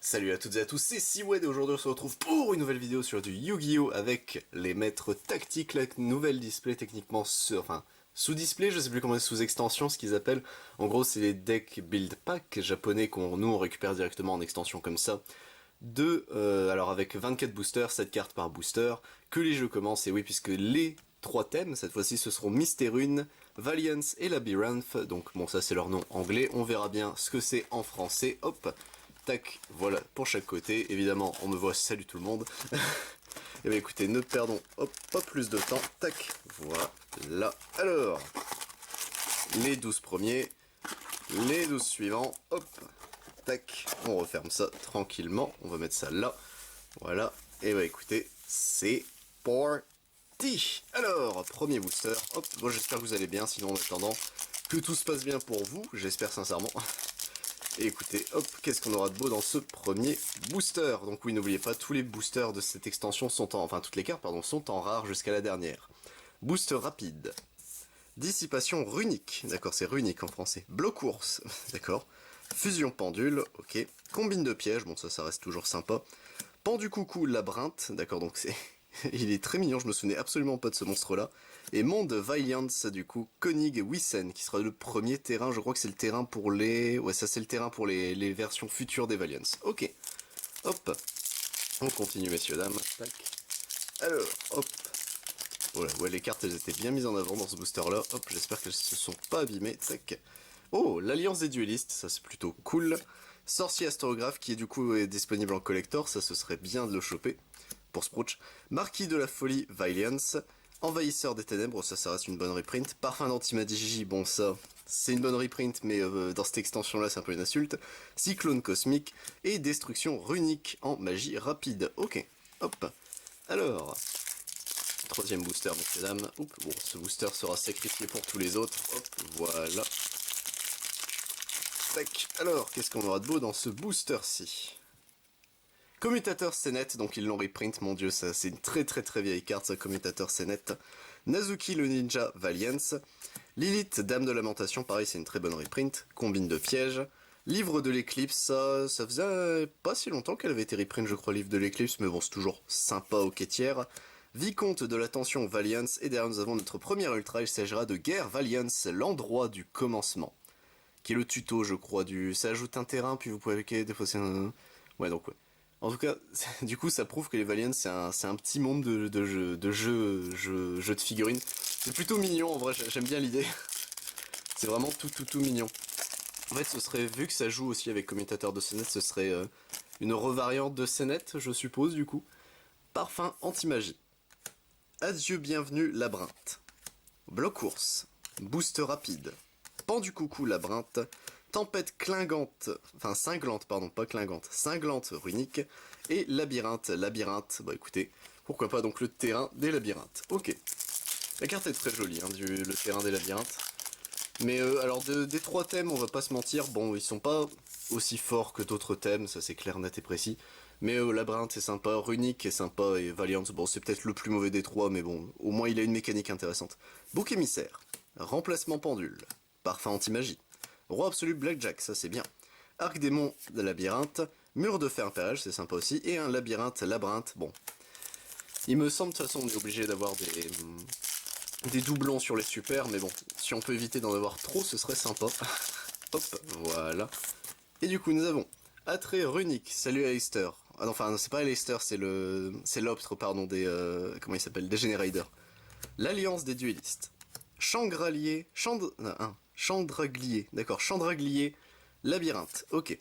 Salut à toutes et à tous, c'est Siwed et aujourd'hui on se retrouve pour une nouvelle vidéo sur du Yu-Gi-Oh! Avec les maîtres tactiques, la nouvelle display techniquement sous display, je sais plus comment, sous extension, ce qu'ils appellent. En gros c'est les decks build pack japonais nous on récupère directement en extension comme ça. Alors avec 24 boosters, 7 cartes par booster, que les jeux commencent, et oui puisque les 3 thèmes, cette fois-ci ce seront Mystérune, Valiance et Labyrinth, donc bon ça c'est leur nom anglais, on verra bien ce que c'est en français, hop. Tac, voilà, pour chaque côté. Évidemment, on me voit, salut tout le monde. Et bien écoutez, ne perdons pas plus de temps. Tac, voilà. Alors, les 12 premiers, les 12 suivants, hop, tac, on referme ça tranquillement. On va mettre ça là, voilà. Et bien écoutez, c'est parti. Alors, premier booster, hop, bon j'espère que vous allez bien, sinon en attendant, que tout se passe bien pour vous, j'espère sincèrement. Et écoutez, hop, qu'est-ce qu'on aura de beau dans ce premier booster. Donc oui, n'oubliez pas, tous les boosters de cette extension sont toutes les cartes, pardon, sont en rare jusqu'à la dernière. Booster rapide. Dissipation runique, d'accord, c'est runique en français. Bloc ours, d'accord. Fusion pendule, ok. Combine de pièges, bon ça reste toujours sympa. Pendu coucou labyrinthe, d'accord, donc c'est... Il est très mignon, je me souvenais absolument pas de ce monstre-là. Et Monde Valiance, du coup, Konig Wissen, qui sera le premier terrain, je crois que c'est le terrain pour les... Ouais, ça c'est le terrain pour les versions futures des Valiance. Ok. Hop. On continue, messieurs, dames. Tac. Alors, hop. Voilà, ouais, les cartes, elles étaient bien mises en avant dans ce booster-là. Hop, j'espère qu'elles se sont pas abîmées. Tac. Oh, l'Alliance des Duellistes, ça c'est plutôt cool. Sorcier Astrographe, qui est du coup disponible en collector, ça ce serait bien de le choper. Pour Sprouch. Marquis de la Folie, Valiance. Envahisseur des Ténèbres, ça reste une bonne reprint. Parfum d'Antimagie, bon ça, c'est une bonne reprint, mais dans cette extension-là, c'est un peu une insulte. Cyclone Cosmique. Et Destruction Runique en magie rapide. Ok, hop. Alors, troisième booster, messieurs dames. Oups, bon, ce booster sera sacrifié pour tous les autres. Hop, voilà. Tac. Alors, qu'est-ce qu'on aura de beau dans ce booster-ci ? Commutateur Sénète, donc ils l'ont reprint, mon dieu, ça c'est une très vieille carte, ça, Commutateur Sénète. Nazuki le Ninja Valiance. Lilith, Dame de Lamentation, pareil, c'est une très bonne reprint. Combine de pièges. Livre de l'Éclipse, ça faisait pas si longtemps qu'elle avait été reprint, je crois, Livre de l'Éclipse, mais bon, c'est toujours sympa aux quêtières. Vicomte de l'Attention Valiance, et derrière nous avons notre premier ultra, il s'agira de Guerre Valiance, l'endroit du commencement. Qui est le tuto, je crois, ça ajoute un terrain, puis vous pouvez défausser un... Ouais, donc ouais. En tout cas, du coup, ça prouve que les Valiants, c'est un petit monde de jeux de figurines. C'est plutôt mignon, en vrai, j'aime bien l'idée. C'est vraiment tout mignon. En fait, ce serait, vu que ça joue aussi avec Commutateur de Sénète, ce serait une revariante de Sénète, je suppose, du coup. Parfum anti-magie. Adieu, bienvenue, labyrinthe. Bloc ours. Boost rapide. Pendu coucou, labyrinthe. Tempête clingante, enfin cinglante, pardon, pas clingante, cinglante runique, et labyrinthe, bah écoutez, pourquoi pas donc le terrain des labyrinthes. Ok, la carte est très jolie, hein, le terrain des labyrinthes, mais alors des 3 thèmes, on va pas se mentir, bon, ils sont pas aussi forts que d'autres thèmes, ça c'est clair, net et précis, mais labyrinthe est sympa, runique est sympa, et Valiance, bon c'est peut-être le plus mauvais des 3, mais bon, au moins il a une mécanique intéressante. Bouc émissaire, remplacement pendule, parfum anti-magie. Roi absolu Blackjack, ça c'est bien. Arc démon de labyrinthe, mur de fer impérial, c'est sympa aussi, et un labyrinthe, bon. Il me semble de toute façon on est obligé d'avoir des doublons sur les super, mais bon, si on peut éviter d'en avoir trop, ce serait sympa. Hop, voilà. Et du coup nous avons Attrait runique, salut Aleister. Ah non, enfin c'est pas Aleister, c'est l'Optre, pardon, comment il s'appelle, des Générateurs. L'Alliance des Duellistes. Chandraglier, Chandraglier, d'accord, Chandraglier, Labyrinthe, ok.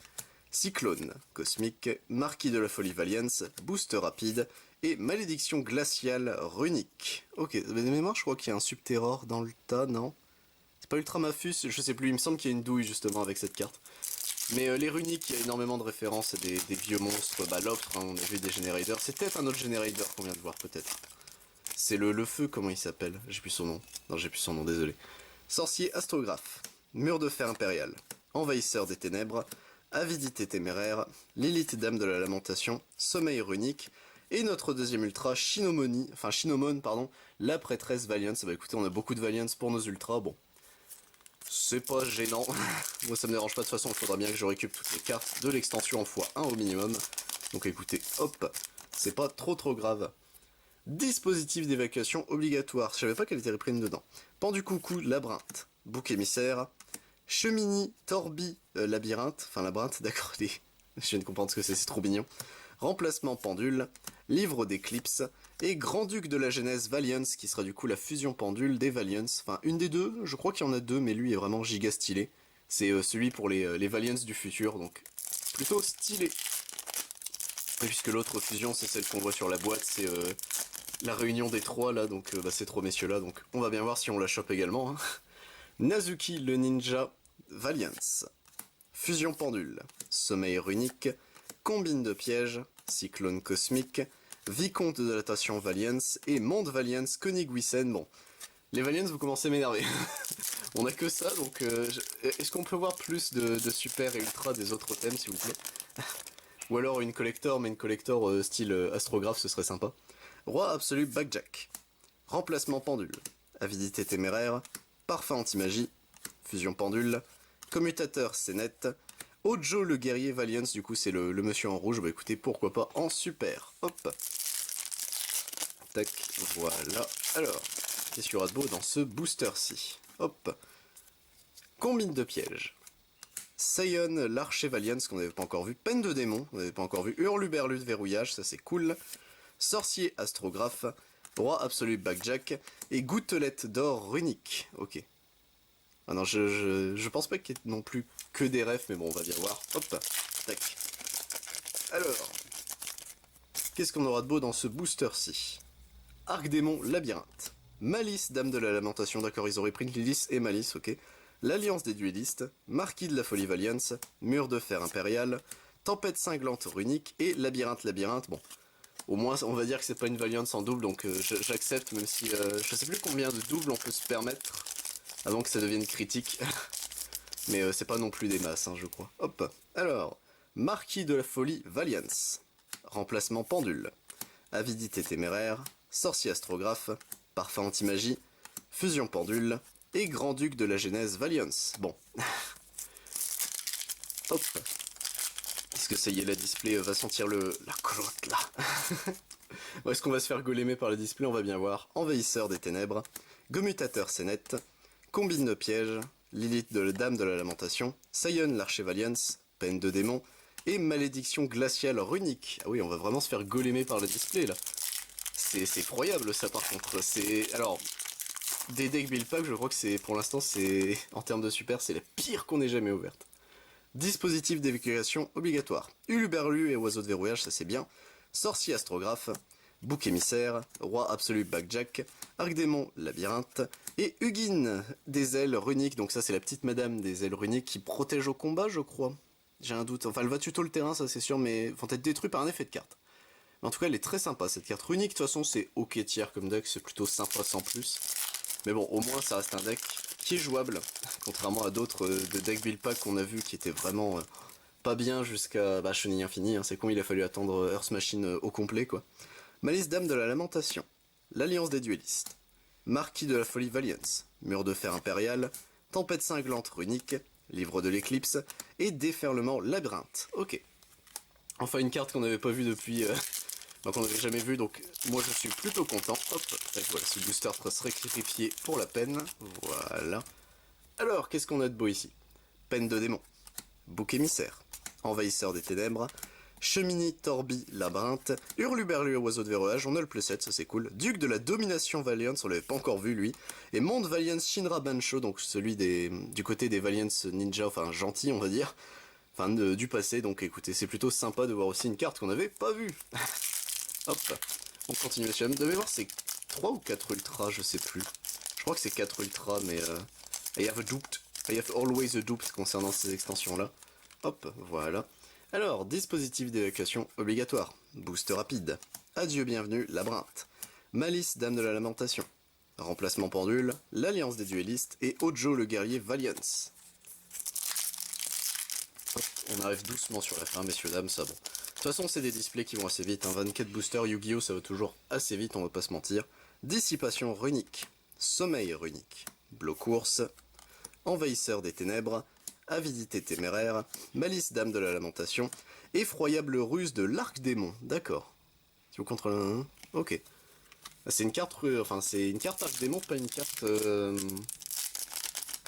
Cyclone, Cosmique, Marquis de la Folie Valiance, Boost rapide, et Malédiction glaciale runique. Ok, de mémoire, je crois qu'il y a un Subterror dans le tas, non? C'est pas Ultramafus, je sais plus, il me semble qu'il y a une douille justement avec cette carte. Mais les runiques, il y a énormément de références à des vieux monstres, bah l'Optre, hein, on a vu des Générateurs, c'est peut-être un autre Générateur qu'on vient de voir, peut-être. C'est le feu, comment il s'appelle? J'ai plus son nom. Non, j'ai plus son nom, désolé. Sorcier astrographe. Mur de fer impérial. Envahisseur des ténèbres. Avidité téméraire. Lilith dame de la lamentation. Sommeil runique. Et notre deuxième ultra, Shinomon, pardon. La prêtresse Valiance. Bah écoutez, on a beaucoup de Valiance pour nos ultras, bon. c'est pas gênant. Moi ça me dérange pas, de toute façon il faudra bien que je récupère toutes les cartes de l'extension en x1 au minimum. Donc écoutez, hop, c'est pas trop grave. Dispositif d'évacuation obligatoire, je savais pas qu'elle était reprise dedans. Pendu coucou, labyrinthe, bouc émissaire, chemini, torbi, labyrinthe, enfin labyrinthe, d'accord, je viens de comprendre ce que c'est trop mignon. Remplacement pendule, livre d'éclipse, et Grand-Duc de la Genèse Valiance, qui sera du coup la fusion pendule des Valiance. Enfin, une des deux, je crois qu'il y en a deux, mais lui est vraiment giga stylé. C'est celui pour les Valiance du futur, donc plutôt stylé. Et puisque l'autre fusion, c'est celle qu'on voit sur la boîte, c'est la réunion des trois là, donc ces trois messieurs là, donc on va bien voir si on la chope également. Hein. Nazuki le ninja Valiance. Fusion pendule, sommeil runique, combine de pièges, cyclone cosmique, vicomte de datation Valiance et monde Valiance Konigwisen. Bon, les Valiance vous commencez à m'énerver. On a que ça, donc est-ce qu'on peut voir plus de super et ultra des autres thèmes s'il vous plaît? Ou alors une collector, mais une collector style astrographe, ce serait sympa. Roi absolu Backjack. Remplacement pendule, avidité téméraire, parfum anti-magie, fusion pendule, commutateur Sénète, Ojo le guerrier Valiance, du coup c'est le monsieur en rouge, bah écoutez, pourquoi pas en super, hop. Tac, voilà. Alors, qu'est-ce qu'il y aura de beau dans ce booster-ci? Hop. Combine de pièges. Sion l'archer Valiance, qu'on n'avait pas encore vu, peine de démon, on n'avait pas encore vu, hurluberlu de verrouillage, ça c'est cool. Sorcier astrographe, roi absolu Backjack, et gouttelette d'or runique, ok. Ah non, je pense pas qu'il y ait non plus que des refs, mais bon, on va bien voir. Hop, tac. Alors, qu'est-ce qu'on aura de beau dans ce booster-ci? Arc-démon, labyrinthe. Malice, dame de la lamentation, d'accord, ils auraient pris Lilith et Malice, ok. L'alliance des duellistes, marquis de la folie Valiance, mur de fer impérial, tempête cinglante runique et labyrinthe, bon. Au moins, on va dire que c'est pas une Valiance en double, donc j'accepte, même si je sais plus combien de doubles on peut se permettre avant que ça devienne critique. Mais c'est pas non plus des masses, hein, je crois. Hop. Alors, marquis de la folie Valiance. Remplacement pendule. Avidité téméraire. Sorcier astrographe. Parfum anti-magie. Fusion pendule. Et grand-duc de la Genèse Valiance. Bon. Hop. Est-ce que ça y est, la display va sentir la clotte là? Bon, est-ce qu'on va se faire golémer par le display? On va bien voir. Envahisseur des ténèbres. Gommutateur Sénète. Combine de pièges. Lilith de la dame de la lamentation. Sion l'archer Valiance. Peine de démon. Et malédiction glaciale runique. Ah oui, on va vraiment se faire golémer par le display là. C'est effroyable ça par contre. C'est. Alors. Des decks build pack, je crois que c'est. Pour l'instant, c'est. En termes de super, c'est la pire qu'on ait jamais ouverte. Dispositif d'évacuation obligatoire. Uluberlu et oiseau de verrouillage, ça c'est bien. Sorcier astrographe. Bouc émissaire. Roi absolu Backjack. Arc-démon labyrinthe. Et Hugin des ailes runiques. Donc ça c'est la petite madame des ailes runiques qui protège au combat, je crois. J'ai un doute. Enfin, elle va tuto le terrain, ça c'est sûr, mais vont être détruits par un effet de carte. Mais en tout cas, elle est très sympa cette carte runique. De toute façon, c'est ok tiers comme deck, c'est plutôt sympa sans plus. Mais bon, au moins ça reste un deck qui est jouable, contrairement à d'autres de deck build pack qu'on a vu qui étaient vraiment pas bien jusqu'à Chenille Infini, hein, c'est con, il a fallu attendre Earth Machine au complet quoi. Malice Dame de la Lamentation, l'Alliance des Duellistes, Marquis de la Folie Valiance, Mur de Fer Impérial, Tempête Cinglante Runique, Livre de l'Éclipse, et Déferlement Labyrinthe, ok. Enfin une carte qu'on n'avait pas vue depuis... qu'on n'avait jamais vu, donc moi je suis plutôt content. Hop, voilà, ce booster sera sacrifié pour la peine. Voilà. Alors, qu'est-ce qu'on a de beau ici? Peine de démon, bouc émissaire, envahisseur des ténèbres, chemini, torbi, labyrinthe, hurluberlu, oiseau de verrouillage, on a le plus 7, ça c'est cool. Duc de la domination Valiance, on l'avait pas encore vu lui. Et monde Valiance Shinra Bansho, donc celui du côté des Valiance ninja, enfin gentil on va dire. Enfin du passé, donc écoutez, c'est plutôt sympa de voir aussi une carte qu'on n'avait pas vue. Hop, on continue monsieur. De mémoire c'est 3 ou 4 ultra, je sais plus. Je crois que c'est 4 ultra, mais I have a duped. I have always a duped concernant ces extensions là. Hop, voilà. Alors, dispositif d'évacuation obligatoire. Boost rapide. Adieu bienvenue, labyrinthe. Malice, dame de la lamentation. Remplacement pendule, l'alliance des duellistes et Ojo le guerrier Valiance. Hop, on arrive doucement sur la fin, messieurs dames, ça bon. De toute façon, c'est des displays qui vont assez vite. Hein. 24 boosters Yu-Gi-Oh! Ça va toujours assez vite, on va pas se mentir. Dissipation runique. Sommeil runique. Bloc course. Envahisseur des ténèbres, Avidité téméraire, Malice dame de la lamentation, Effroyable ruse de l'arc-démon. D'accord. Si vous contrôlez un... Ok. C'est une carte... Enfin, c'est une carte arc-démon, pas une carte...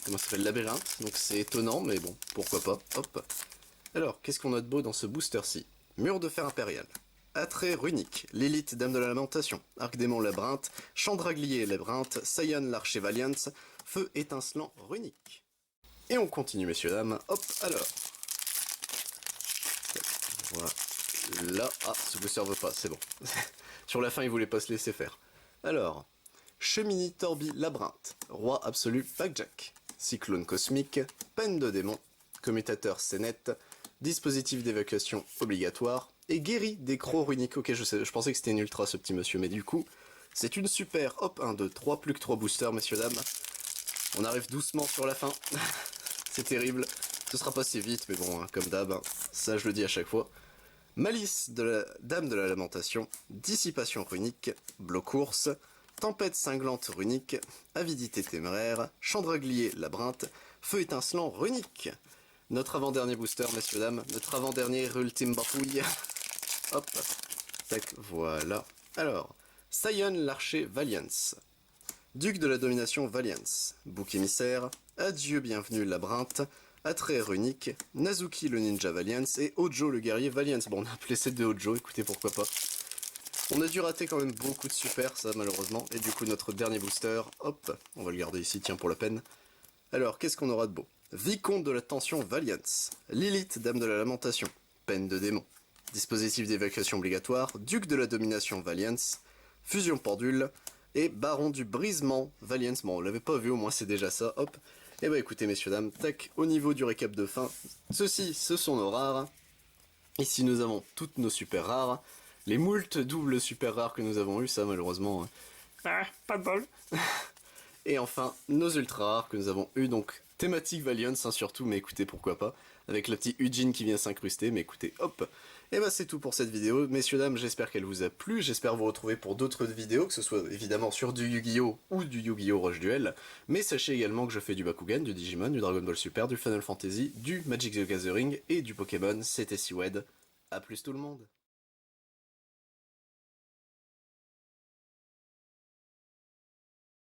Comment ça s'appelle? Labyrinthe. Donc c'est étonnant, mais bon, pourquoi pas. Hop. Alors, qu'est-ce qu'on a de beau dans ce booster-ci? Mur de fer impérial. Attrait runique, l'élite dame de la lamentation, Arc-démon labyrinthe, Chandraglier labyrinthe, Saiyan l'archer Valiance, feu étincelant runique. Et on continue messieurs dames, hop, alors. Voilà, ah, ce booster veut pas, c'est bon. Sur la fin il voulait pas se laisser faire. Alors, Chemini Torbi labyrinthe, Roi absolu Packjack, Cyclone cosmique, Peine de démon, Commutateur Sénète, Dispositif d'évacuation obligatoire, et guéri des crocs runiques. Ok, je pensais que c'était une ultra ce petit monsieur, mais du coup, c'est une super. Hop, 1, 2, 3, plus que 3 boosters, messieurs, dames. On arrive doucement sur la fin. C'est terrible. Ce sera pas si vite, mais bon, hein, comme d'hab, hein, ça je le dis à chaque fois. Malice de la dame de la lamentation, Dissipation runique, Bloc ours, Tempête cinglante runique, Avidité téméraire, Chandraglier labyrinthe, Feu étincelant runique. Notre avant-dernier booster, messieurs, dames. Notre avant-dernier ultime bafouille. Hop. Tac, voilà. Alors, Saiyan l'archer Valiance. Duc de la domination Valiance. Bouc émissaire. Adieu bienvenue labyrinthe. Attrait runique. Nazuki le ninja Valiance. Et Hojo le guerrier Valiance. Bon, on a appelé cette de Hojo, écoutez pourquoi pas. On a dû rater quand même beaucoup de super, ça malheureusement. Et du coup, notre dernier booster, hop, on va le garder ici, tiens, pour la peine. Alors, qu'est-ce qu'on aura de beau? Vicomte de la tension Valiance, Lilith, dame de la lamentation, Peine de démon, Dispositif d'évacuation obligatoire, Duc de la domination Valiance, Fusion pendule, et Baron du brisement Valiance. Bon, on l'avait pas vu, au moins c'est déjà ça, hop. Et bah écoutez messieurs dames, tac, au niveau du récap de fin, ceci, ce sont nos rares. Ici nous avons toutes nos super rares, les moult doubles super rares que nous avons eu, ça malheureusement... Ah, pas de bol. Et enfin, nos ultra rares que nous avons eu, donc thématique Valiance hein, surtout, mais écoutez pourquoi pas, avec la petite Eugene qui vient s'incruster, mais écoutez, hop. Et bah c'est tout pour cette vidéo, messieurs dames, j'espère qu'elle vous a plu, j'espère vous retrouver pour d'autres vidéos, que ce soit évidemment sur du Yu-Gi-Oh! Ou du Yu-Gi-Oh! Rush Duel, mais sachez également que je fais du Bakugan, du Digimon, du Dragon Ball Super, du Final Fantasy, du Magic the Gathering et du Pokémon, c'était Siwed. A plus tout le monde.